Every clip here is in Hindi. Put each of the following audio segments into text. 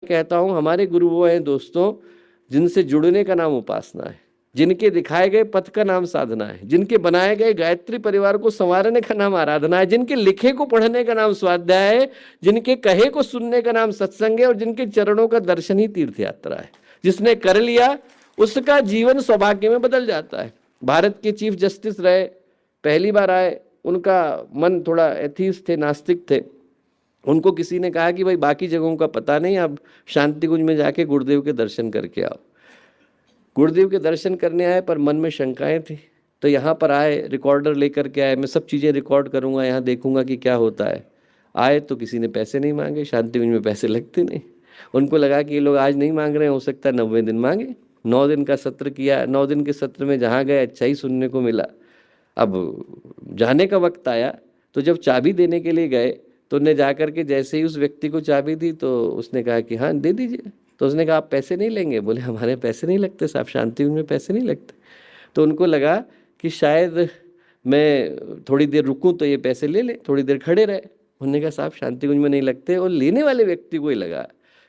कहता हूं हमारे गुरु वो हैं दोस्तों जिनसे जुड़ने का नाम उपासना है, जिनके दिखाए गए पथ का नाम साधना है, जिनके बनाए गए गायत्री परिवार को संवारने का नाम आराधना है, जिनके लिखे को पढ़ने का नाम स्वाध्याय है, जिनके कहे को सुनने का नाम सत्संग है और जिनके चरणों का दर्शन ही तीर्थ यात्रा है। जिसने कर लिया उसका जीवन सौभाग्य में बदल जाता है। भारत के चीफ जस्टिस रहे, पहली बार आए, उनका मन थोड़ा एथीस्ट थे, नास्तिक थे। उनको किसी ने कहा कि भाई बाकी जगहों का पता नहीं, आप शांति कुंज में जाके गुरुदेव के दर्शन करके आओ। गुरुदेव के दर्शन करने आए पर मन में शंकाएं थी, तो यहाँ पर आए, रिकॉर्डर लेकर के आए, मैं सब चीज़ें रिकॉर्ड करूँगा, यहाँ देखूंगा कि क्या होता है। आए तो किसी ने पैसे नहीं मांगे, शांति कुंज में पैसे लगते नहीं। उनको लगा कि ये लोग आज नहीं मांग रहे हैं, हो सकता है 90 दिन मांगे। 9 दिन का सत्र किया, 9 दिन के सत्र में जहाँ गए अच्छा ही सुनने को मिला। अब जाने का वक्त आया तो जब चाबी देने के लिए गए तो उन्हें जाकर के जैसे ही उस व्यक्ति को चाबी दी तो उसने कहा कि हाँ दे दीजिए। तो उसने कहा आप पैसे नहीं लेंगे? बोले हमारे पैसे नहीं लगते साहब, शांति में पैसे नहीं लगते। तो उनको लगा कि शायद मैं थोड़ी देर रुकूं तो ये पैसे ले ले, थोड़ी देर खड़े रहे। उन्होंने कहा साहब शांति कुंज में नहीं लगते। और लेने वाले व्यक्ति को ही लगा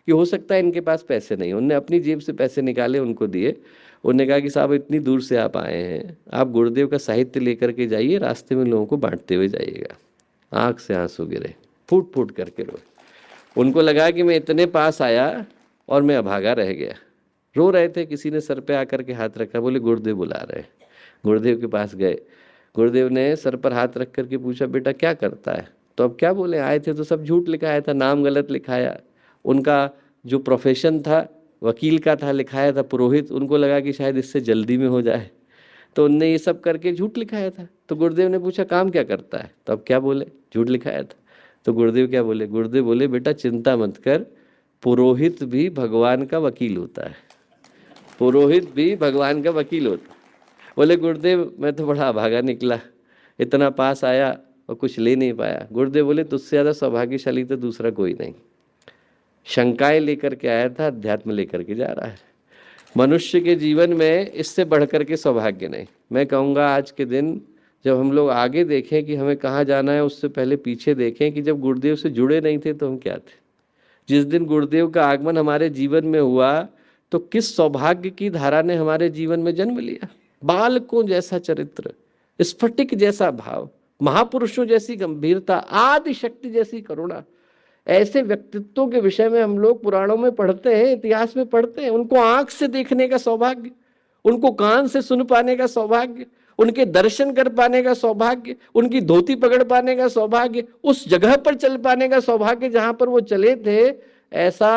कि हो सकता है इनके पास पैसे नहीं। उन्होंने अपनी जेब से पैसे निकाले, उनको दिए। उन्होंने कहा कि साहब इतनी दूर से आप आए हैं, आप गुरुदेव का साहित्य लेकर के जाइए, रास्ते में लोगों को बांटते हुए जाइएगा। आँख से आंसू गिरे, फूट फूट करके रोए। उनको लगा कि मैं इतने पास आया और मैं अभागा रह गया। रो रहे थे, किसी ने सर पे आकर के हाथ रखा, बोले गुरुदेव बुला रहे हैं। गुरुदेव के पास गए, गुरुदेव ने सर पर हाथ रख करके पूछा बेटा क्या करता है? तो अब क्या बोले, आए थे तो सब झूठ लिखाया था, नाम गलत लिखाया, उनका जो प्रोफेशन था वकील का था लिखाया था पुरोहित। उनको लगा कि शायद इससे जल्दी में हो जाए, तो उनने ये सब करके झूठ लिखाया था। तो गुरुदेव ने पूछा काम क्या करता है? तो अब क्या बोले, झूठ लिखाया था। तो गुरुदेव क्या बोले? गुरुदेव बोले बेटा चिंता मत कर, पुरोहित भी भगवान का वकील होता है, पुरोहित भी भगवान का वकील होता है। बोले गुरुदेव मैं तो बड़ा अभागा निकला, इतना पास आया और कुछ ले नहीं पाया। गुरुदेव बोले तुझसे ज़्यादा सौभाग्यशाली तो दूसरा कोई नहीं। शंकाएं लेकर के आया था, अध्यात्म लेकर के जा रहा है। मनुष्य के जीवन में इससे बढ़कर के सौभाग्य नहीं। मैं कहूँगा आज के दिन जब हम लोग आगे देखें कि हमें कहाँ जाना है, उससे पहले पीछे देखें कि जब गुरुदेव से जुड़े नहीं थे तो हम क्या थे। जिस दिन गुरुदेव का आगमन हमारे जीवन में हुआ तो किस सौभाग्य की धारा ने हमारे जीवन में जन्म लिया। बालकों जैसा चरित्र, स्फटिक जैसा भाव, महापुरुषों जैसी गंभीरता, आदि शक्ति जैसी करुणा, ऐसे व्यक्तित्वों के विषय में हम लोग पुराणों में पढ़ते हैं, इतिहास में पढ़ते हैं। उनको आंख से देखने का सौभाग्य, उनको कान से सुन पाने का सौभाग्य, उनके दर्शन कर पाने का सौभाग्य, उनकी धोती पकड़ पाने का सौभाग्य, उस जगह पर चल पाने का सौभाग्य जहां पर वो चले थे। ऐसा